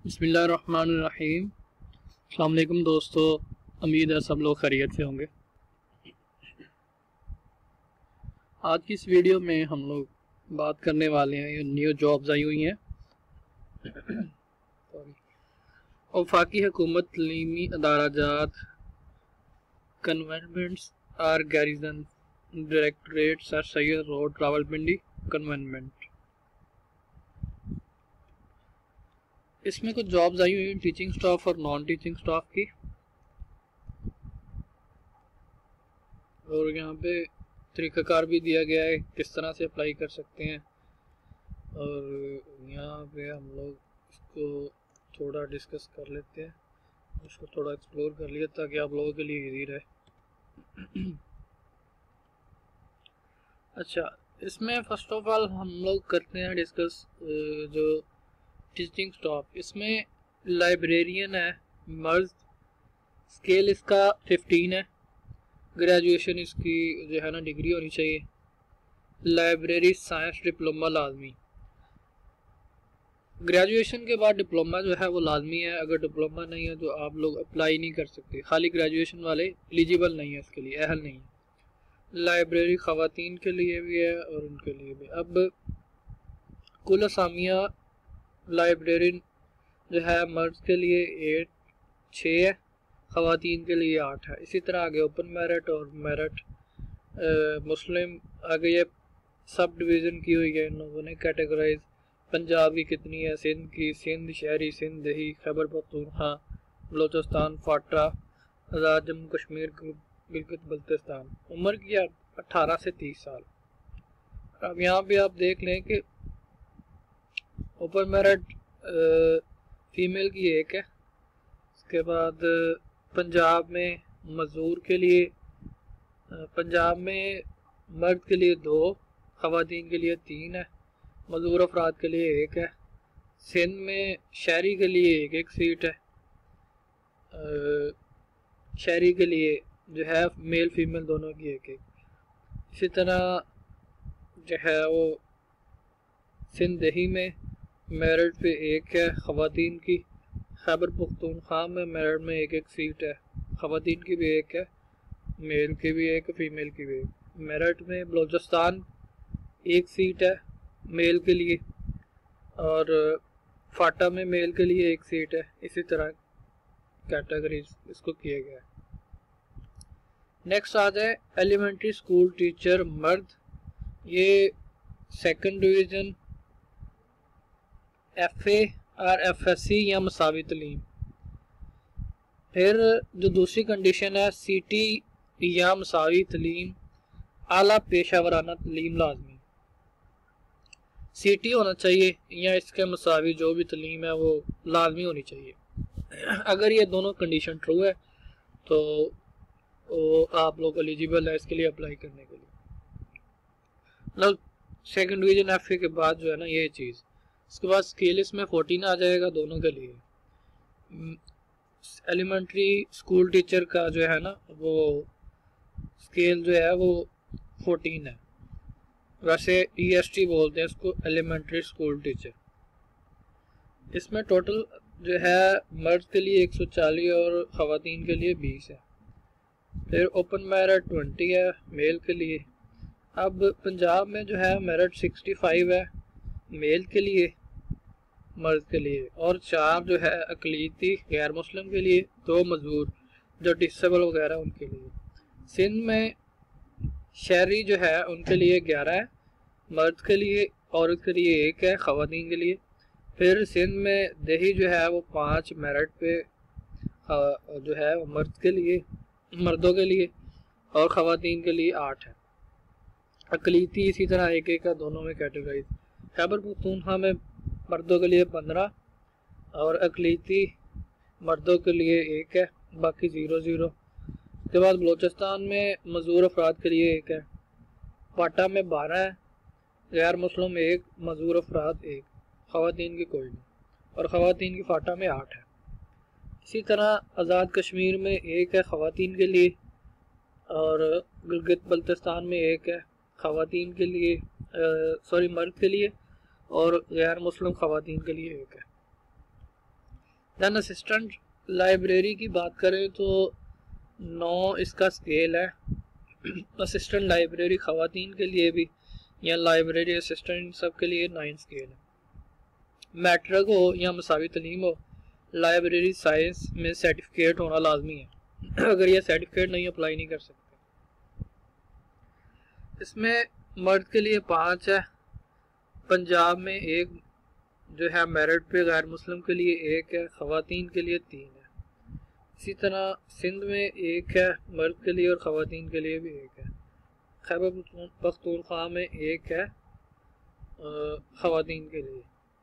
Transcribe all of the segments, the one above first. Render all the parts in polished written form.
बिस्मिल्लाहिर्रहमानिर्रहीम। अस्सलाम वालेकुम दोस्तों, उम्मीद है सब लोग खैरियत से होंगे। आज की इस वीडियो में हम लोग बात करने वाले हैं ये न्यू जॉब्स आई हुई हैं। वफाकी हुकूमत तलीमी अदाराजात cantonments or garrison directorate Sir Syed road Rawalpindi cantonment. इसमें कुछ जॉब्स आई हुई हैं टीचिंग स्टाफ और नॉन टीचिंग स्टाफ की, और यहाँ पे तरीक़ाकार भी दिया गया है किस तरह से अप्लाई कर सकते हैं। और यहाँ पे हम लोग इसको थोड़ा डिस्कस कर लेते हैं, इसको थोड़ा एक्सप्लोर कर लिया ताकि आप लोगों के लिए इजी रहे। अच्छा, इसमें फर्स्ट ऑफ ऑल हम लोग करते हैं डिस्कस जो टीचिंग स्टाफ। इसमें लाइब्रेरियन है मर्द, स्केल इसका 15 है, ग्रेजुएशन इसकी जो है ना डिग्री होनी चाहिए, लाइब्रेरी साइंस डिप्लोमा लाजमी। ग्रेजुएशन के बाद डिप्लोमा जो है वो लाजमी है, अगर डिप्लोमा नहीं है तो आप लोग अप्लाई नहीं कर सकते, खाली ग्रेजुएशन वाले एलिजिबल नहीं है इसके लिए, अहल नहीं है। लाइब्रेरी ख़वातीन के लिए भी है और उनके लिए भी। अब कुल असामिया लाइब्रेरियन जो है मर्द के लिए 6 है, ख़वातीन के लिए 8 है। इसी तरह आगे ओपन मेरिट और मेरिट मुस्लिम आगे ये सब डिवीज़न की हुई है इन लोगों ने कैटेगराइज। पंजाब की कितनी है, सिंध की, सिंध शहरी, सिंध दही, खैबर पख्तूनख्वा, बलोचिस्तान, फाटा, आज़ाद जम्मू कश्मीर, गिलगित बल्तिस्तान। उम्र की 18 से 30 साल। अब यहाँ पे आप देख लें कि ओपन मेरिट फीमेल की 1 है। उसके बाद पंजाब में मजदूर के लिए, पंजाब में मर्द के लिए 2, ख़वातीन के लिए 3 है, मजदूर अफराद के लिए 1 है। सिंध में शहरी के लिए 1 सीट है, शहरी के लिए जो है मेल फीमेल दोनों की 1। इसी तरह जो है वो सिंध दही में मेरिट पे 1 है ख़वातीन की, खैबर पख्तूनख्वा में मेरिट में 1 सीट है, ख़वातीन की भी 1 है, मेल की भी 1, फीमेल की भी 1। मेरिट में बलोचिस्तान 1 सीट है मेल के लिए, और फाटा में मेल के लिए 1 सीट है। इसी तरह कैटेगरीज इसको किया गया है। नेक्स्ट आ जाए एलिमेंट्री स्कूल टीचर मर्द, ये 2nd डिवीज़न FA और FSC या मसावी तलीम। फिर जो दूसरी कंडीशन है CT या मसावी तलीम, आला पेशावराना तलीम लाजमी। CT होना चाहिए या इसके मसावी जो भी तलीम है वो लाजमी होनी चाहिए। अगर ये दोनों कंडीशन ट्रू है तो आप लोग एलिजिबल है इसके लिए अप्लाई करने के लिए। मतलब 2nd डिवीज़न FA के बाद जो है ना ये चीज़। उसके बाद स्केल इसमें 14 आ जाएगा दोनों के लिए। एलिमेंट्री स्कूल टीचर का जो है ना वो स्केल जो है वो 14 है, वैसे EST बोलते हैं इसको, एलिमेंट्री स्कूल टीचर। इसमें टोटल जो है मर्द के लिए 140 और ख़वातीन के लिए 20 है। फिर ओपन मेरिट 20 है मेल के लिए। अब पंजाब में जो है मेरिट 65 है मेल के लिए, मर्द के लिए, और 4 जो है अकलीती गैर मुस्लिम के लिए, 2 मजदूर जो डिसेबल वगैरह उनके लिए। सिंध में शहरी जो है उनके लिए 11 है, मर्द के लिए, औरत के लिए 1 है, ख़वातीन के लिए। फिर सिंध में दही जो है वो 5 मेरिट पे जो है वो मर्द के लिए, मर्दों के लिए, और ख़वातीन के लिए 8 है। अकलीती इसी तरह 1 का दोनों में कैटेगराइज। खैबर पख्तूनख्वा में मर्दों के लिए 15 और अकलीती मर्दों के लिए 1 है, बाकी 0-0। उसके बाद बलोचिस्तान में मजदूर अफराद के लिए 1 है, फाटा में 12 है, गैर मुस्लिम 1, मजदूर अफराद 1, ख़वातीन की कोई नहीं, और ख़वातीन की फाटा में 8 है। इसी तरह आज़ाद कश्मीर में 1 है ख़वातीन के लिए, और गिलगित बल्तिस्तान में 1 है ख़वातीन के लिए, मर्द के लिए, और गैर मुस्लिम ख़वातीन के लिए 1 है। दैन असिस्टेंट लाइब्रेरी की बात करें तो 9 इसका स्केल है। असिस्टेंट लाइब्रेरी ख़वातीन के लिए भी या लाइब्रेरी असिस्टेंट सब के लिए 9 स्केल है। मैट्रिक हो या मसावी तलीम हो, लाइब्रेरी साइंस में सर्टिफिकेट होना लाजमी है। अगर ये सर्टिफिकेट नहीं अप्लाई नहीं कर सकते। इसमें मर्द के लिए 5 है, पंजाब में 1 जो है मेरिट पे, गैर मुस्लिम के लिए 1 है, ख़वातीन के लिए 3 है। इसी तरह सिंध में 1 है मर्द के लिए और ख़वातीन के लिए भी 1 है। खैबर पख्तूनख्वा में 1 है ख़वातीन के लिए।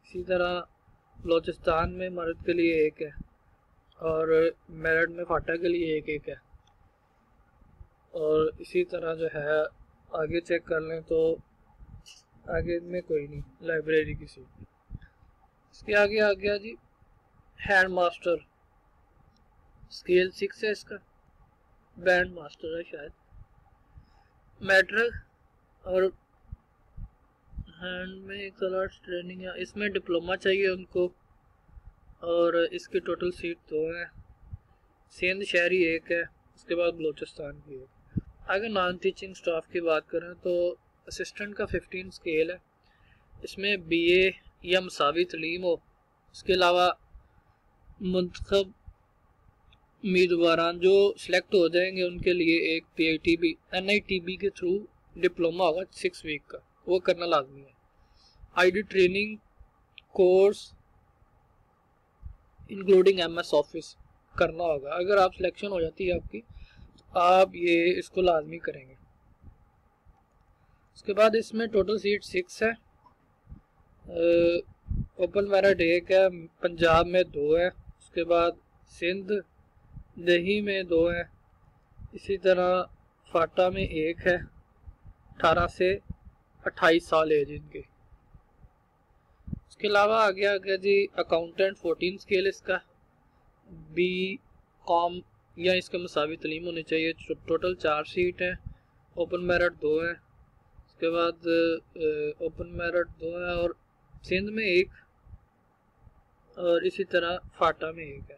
इसी तरह बलोचिस्तान में मर्द के लिए 1 है और मेरठ में फाटा के लिए 1 है। और इसी तरह जो है आगे चेक कर लें तो आगे में कोई नहीं लाइब्रेरी की सीट। इसके आगे आ गया जी हैंड मास्टर, स्केल 6 है इसका, बैंड मास्टर है शायद। मैट्रिक और हैंड में एक क्लास ट्रेनिंग है, इसमें डिप्लोमा चाहिए उनको और इसकी टोटल सीट 2 है। सिंध शहरी 1 है, उसके बाद बलोचिस्तान की 1। अगर नॉन टीचिंग स्टाफ की बात करें तो असिस्टेंट का 15 स्केल है। इसमें BA या मसावी तलीम हो, इसके अलावा मुंतखब उम्मीदवारान जो सिलेक्ट हो जाएंगे उनके लिए एक PITB NITB के थ्रू डिप्लोमा होगा 6 वीक का, वो करना लाजमी है। ID training course including MS office करना होगा। अगर आप सिलेक्शन हो जाती है आपकी तो आप ये इसको लाजमी करेंगे। उसके बाद इसमें टोटल सीट 6 है। ओपन मेरिट 1 है, पंजाब में 2 है, उसके बाद सिंध दही में 2 है, इसी तरह फाटा में 1 है, 18 से 28 साल एज इनकी। उसके अलावा आ गया जी अकाउंटेंट 14 स्केल इसका, BCom या इसका मसावी तलीम होनी चाहिए। टोटल 4 सीट है, ओपन मेरिट 2 है, उसके बाद ओपन मेरिट 2 है और सिंध में 1 और इसी तरह फाटा में 1 है।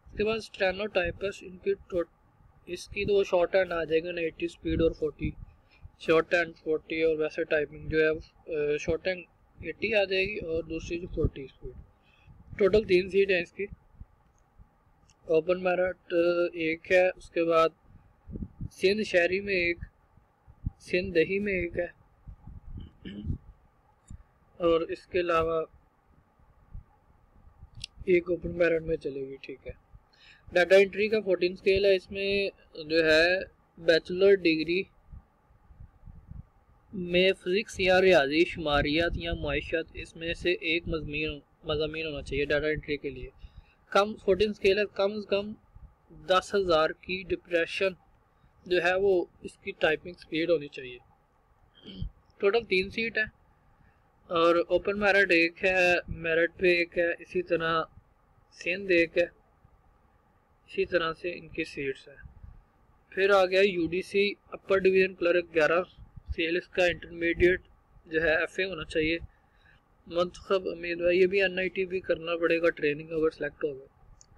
उसके बाद स्टेनोटाइपिस्ट इसकी तो शॉर्ट हैंड आ जाएगा 90 स्पीड और 40 शॉर्ट हैंड 40 और वैसे टाइपिंग जो है शॉर्ट हैंड 80 आ जाएगी और दूसरी जो 40 स्पीड। टोटल 3 सीट है इसकी। ओपन मेरिट 1 है, उसके बाद सिंध शहरी में 1, सिंध दही में 1 है और इसके अलावा 1 ओपन मेरिट में चलेगी। ठीक है। डाटा एंट्री का 14 स्केल है, इसमें जो है बैचलर डिग्री में फिजिक्स या रियाजी, शुमारियात या मुआशत इसमें से एक मज़ामीन होना चाहिए डाटा एंट्री के लिए। कम 14 स्केल है, कम से कम 10,000 की डिप्रेशन जो है वो इसकी टाइपिंग स्पीड होनी चाहिए। टोटल 3 सीट है और ओपन मेरिट 1 है, मेरिट पे 1 है, इसी तरह सिंध 1 है, इसी तरह से इनकी सीट्स है। फिर आ गया UDC अपर डिवीज़न क्लर्क 11 स्केल, इसका इंटरमीडिएट जो है FA होना चाहिए। मुंतखब उम्मीदवार ये भी NITB करना पड़ेगा ट्रेनिंग अगर सेलेक्ट हो गए।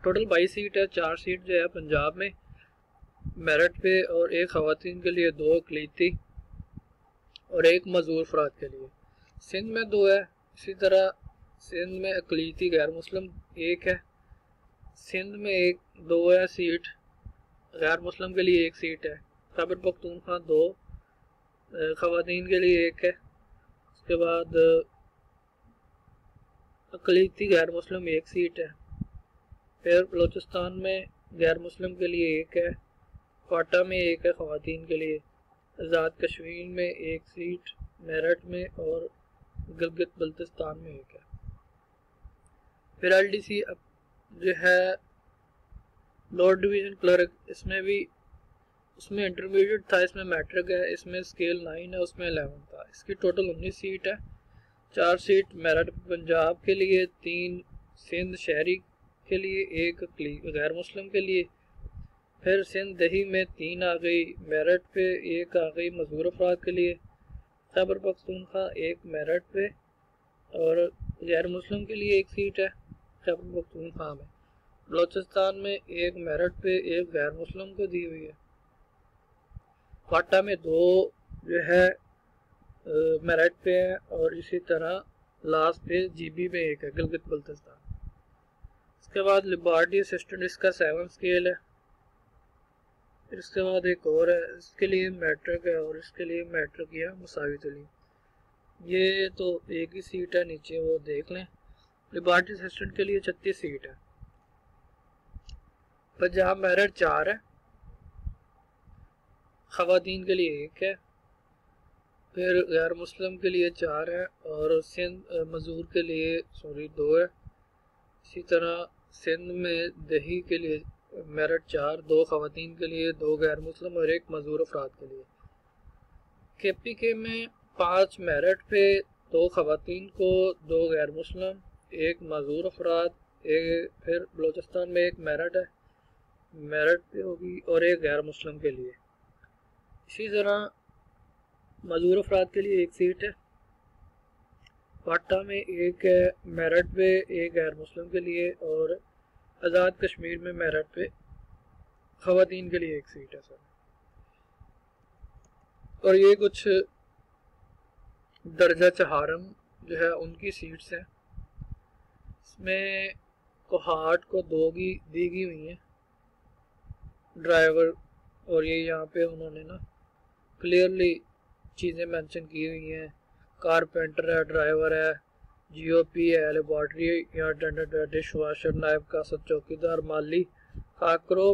टोटल 22 सीट है, 4 सीट जो है पंजाब में मेरिट पे और 1 ख़वातीन के लिए, 2 अक़लीती और 1 मज़दूर अफराद के लिए। सिंध में 2 है, इसी तरह सिंध में अक़लीती गैर मुस्लिम 1 है, सिंध में 2 है सीट, गैर मुस्लिम के लिए 1 सीट है। खैबर पख्तूनख्वा 2 ख़वातीन के लिए 1 है, उसके बाद अक़लीती गैर मुस्लिम 1 सीट है। फिर बलोचिस्तान में गैर मुस्लिम के लिए 1 है, फाटा में 1 है ख़वातीन के लिए, आज़ाद कश्मीर में 1 सीट, मेरठ में और गिलगित बल्तिस्तान में 1 है। फिर LDC जो है लोअर डिवीज़न क्लर्क, इसमें भी उसमें इंटरमीडिएट था, इसमें मैट्रिक है, इसमें स्केल 9 है, उसमें 11 था। इसकी टोटल 19 सीट है, 4 सीट मेरठ पंजाब के लिए, 3 सिंध शहरी के लिए, 1 गैर मुस्लिम के लिए। फिर सिंध दही में 3 आ गई, मेरठ पे 1 आ गई मज़दूर अफराद के लिए। खैबर पख्तूनख्वा 1 मेरठ पे और गैर मुस्लिम के लिए 1 सीट है खैबर पख्तूनख्वा में। बलूचिस्तान में एक मेरिट पे एक गैर मुस्लिम को दी हुई है। क्वाटा में 2 जो है मेरिट पे है, और इसी तरह लास्ट पे जीबी में 1 है, गिलगित बल्तिस्तान। इसके बाद लिबर्टी असिस्टेंट, इसका 7 स्केल है। फिर इसके बाद एक और है, इसके लिए मैट्रिक है और इसके लिए मैट्रिक या मुसावी तलीम। ये तो एक ही सीट है, नीचे वो देख लें। लिबर्टी असिस्टेंट के लिए 36 सीट है, पंजाब मेरिट 4 है, खवातीन के लिए 1 है, फिर गैर मुस्लिम के लिए 4 है, और सिंध मजूर के लिए 2 है। इसी तरह सिंध में दही के लिए मेरिट 4, 2 खवातीन के लिए, 2 गैर मुस्लिम और 1 मजूर अफराद के लिए। KPK में 5 मेरिट पे, 2 खवातीन को, 2 गैर मुस्लिम, 1 मजूर अफराद, फिर बलूचिस्तान में 1 मेरिट है, मेरिट पे होगी, और 1 गैर मुस्लिम के लिए। इसी तरह मजूर अफराद के लिए 1 सीट है, क्वाटा में 1 है मेरिट पे, 1 गैर मुस्लिम के लिए, और आज़ाद कश्मीर में मेरिट पे खवातीन के लिए 1 सीट है सर। और ये कुछ दर्जा चहारम जो है उनकी सीट्स हैं। इसमें कोहाट को 2 दी गई हुई हैं ड्राइवर, और ये यहाँ पे उन्होंने ना क्लियरली चीज़ें मेंशन की हुई हैं। कारपेंटर है, ड्राइवर है, GOP है, लेबॉर्ट्री या अटेंडेंट है, डिश वाशर, नायब कासत, चौकीदार, माली, काकरो,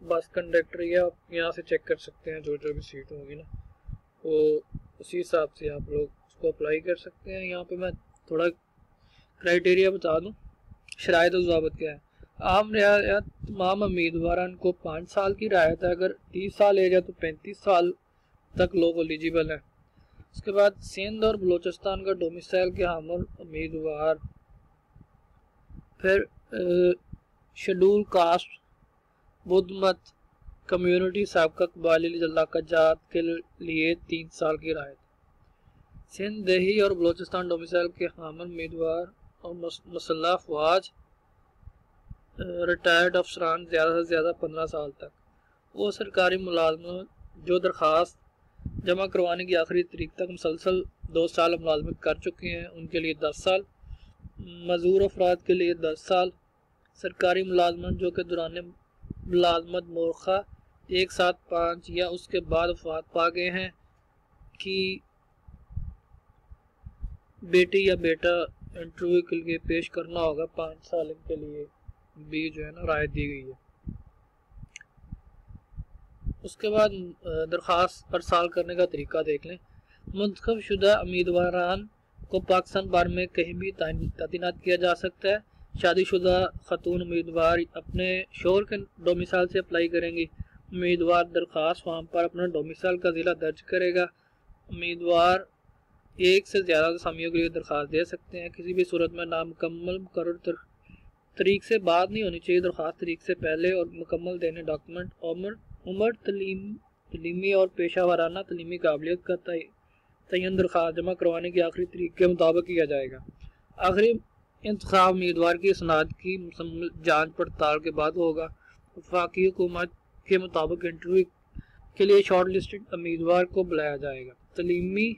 बस कंडक्टर, या यहाँ से चेक कर सकते हैं जो भी सीट होगी ना, वो उसी हिसाब से आप लोग उसको अप्लाई कर सकते हैं। यहाँ पे मैं थोड़ा क्राइटेरिया बता दूँ, शराइत और ज़वाबित क्या है। आम रियायत तमाम उम्मीदवार को 5 साल की रियायत है, अगर 30 साल एज है तो 35 साल तक लोग एलिजिबल हैं। उसके बाद सिंध और बलूचिस्तान का डोमिसाइल के हामिल उम्मीदवार, फिर शेड्यूल कास्ट, बुद्ध मत कम्युनिटी, साबका कबायली इलाका जात के लिए 3 साल की राहत। सिंध, दही और बलूचिस्तान डोमिसाइल के हामिल उम्मीदवार और मसल्ह अफवाज, रिटायर्ड अफसरान ज़्यादा से ज़्यादा 15 साल तक। वो सरकारी मुलाजमत जो दरख्वास्त जमा करवाने की आखिरी तारीख तक मुसलसल 2 साल मुलाजमत कर चुके हैं उनके लिए 10 साल। मजूर अफराद के लिए 10 साल। सरकारी मुलाजमत जो के दौरान मुलाजमत मोरखा 175 या उसके बाद वफात पा गए हैं कि बेटी या बेटा इंटरव्यू के लिए पेश करना होगा, 5 साल के लिए भी जो है ना राहत दी गई है। उसके बाद दरख्वास्त अरसाल करने का तरीका देख लें। मुंतखब शुदा उम्मीदवारान को पाकिस्तान भर में कहीं भी तैनात किया जा सकता है। शादीशुदा खतून उम्मीदवार अपने शोहर के डोमिसाइल से अप्लाई करेंगी। उम्मीदवार दरख्वास्त फॉर्म पर अपना डोमिसाइल का ज़िला दर्ज करेगा। उम्मीदवार 1 से ज़्यादा असामियों के लिए दरख्वास्त दे सकते हैं। किसी भी सूरत में नामुकम्मल मुकर्रर तरीक से बाद नहीं होनी चाहिए, दरख्वास्त तरीक से पहले, और मुकम्मल देने डॉक्यूमेंट उम्र तलीमी और पेशा वाराना तलीमी काबिलियत का तयन दरख्वास्त जमा करवाने की आखिरी तारीख के मुताबिक किया जाएगा। आखिरी इंतखाब उम्मीदवार की सनाद की मुकम्मल जांच पड़ताल के बाद होगा। वफाकी हुकूमत के मुताबिक इंटरव्यू के लिए शॉर्ट लिस्टेड उम्मीदवार को बुलाया जाएगा। तलीमी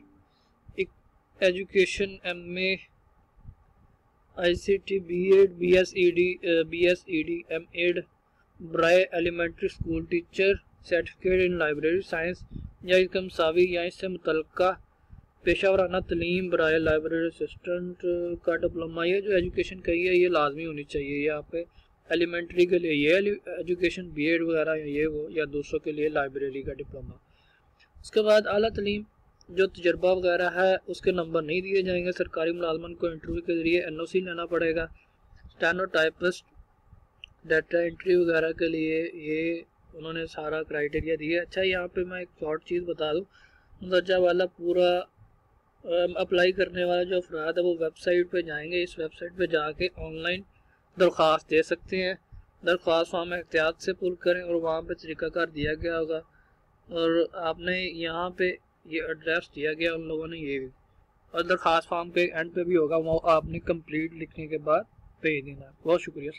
education MA, ICT, B.Ed, BSED, M.Ed, बराए elementary school teacher, certificate in library science या इसका मसावी या इससे मुतल्लिका पेशा वराना तलीम बराए लाइब्रेरी असिस्टेंट का डिप्लोमा। ये जो एजुकेशन कही है ये लाजमी होनी चाहिए। यहाँ पे एलिमेंट्री के लिए ये एजुकेशन B.Ed वगैरह या ये वो, या दूसरों के लिए लाइब्रेरी का डिप्लोमा। उसके बाद आला तलीम जो तजर्बा वगैरह है उसके नंबर नहीं दिए जाएंगे। सरकारी मुलाजमन को इंटरव्यू के ज़रिए NOC लेना पड़ेगा। स्टेनोटाइपिस्ट, डाटा एंट्री वगैरह के लिए ये उन्होंने सारा क्राइटेरिया दिया। अच्छा, यहाँ पे मैं एक शॉर्ट चीज़ बता दूँ, दर्जा वाला पूरा अप्लाई करने वाला जो अफराद है वो वेबसाइट पे जाएंगे। इस वेबसाइट पे जाके ऑनलाइन दरख्वास्त दे सकते हैं। दरख्वास्त फॉर्म एहतियात से पुर करें और वहाँ पे तरीक़ाकार दिया गया होगा, और आपने यहाँ पे ये एड्रेस दिया गया उन लोगों ने ये भी, और दरख्वास्त फॉर्म के एंड पे भी होगा, वो आपने कंप्लीट लिखने के बाद भेज देना है। बहुत शुक्रिया।